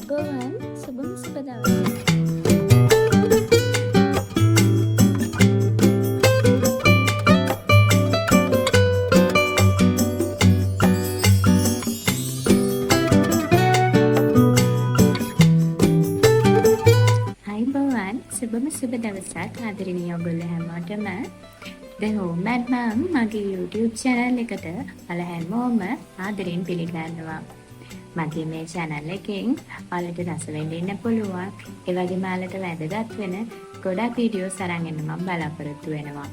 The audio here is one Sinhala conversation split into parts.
අයිබෝවන් සුබම සුබ දවසක්. අයිබෝවන් සුබම සුබ දවසක් ආදරණීය ඔයගොල්ලෝ හැමෝටම The Homemade Mom මගේ YouTube channel එකට ඔයාලා හැමෝම ආදරෙන් පිළිගන්නවා. මගේ මේ channel එකෙන් ඔයාලට රස විඳින්න පුළුවන්. ඒ වගේම ඔයාලට වැදගත් වෙන ගොඩක් වීඩියෝස් අරන් එන්න මම බලාපොරොත්තු වෙනවා.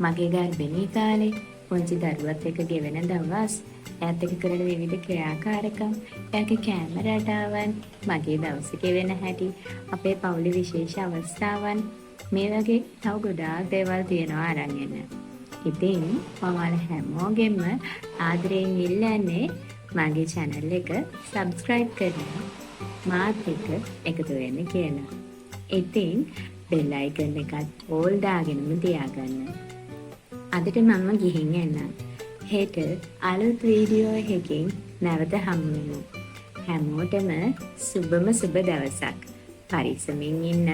මගේ ගර්භණී කාලේ පුංචි දරුවත් එක්ක ගෙවෙන දවස්, එයාත් එක්ක කරන විවිධ ක්‍රියාකාරකම්, එයාගේ කැම රටාවන්, මගේ දවස ගෙවෙන හැටි, අපේ පවුලේ විශේෂ අවස්ථාවන් මේ වගේ තව ගොඩාක් දේවල් තියෙනවා අරන් එන්න. ඉතින් මම ඔයාලා හැමෝගෙම ආදරයෙන් ඉල්ලන්නේ මගේ channel එක subscribe කරලා මාත් එක්ක එකතු වෙන්න කියලා. ඉතින් bell icon එකත් all දාගෙනම තියාගන්න. අදට මම ගිහින් එන්නම්. හෙට අලුත් වීඩියෝ එකකින් නැවත හමු වෙමු. හැමෝටම සුබම සුබ දවසක්. පරිස්සමින් ඉන්න.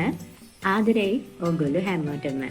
ආදරෙයි ඔයගොල්ලෝ හැමෝටම.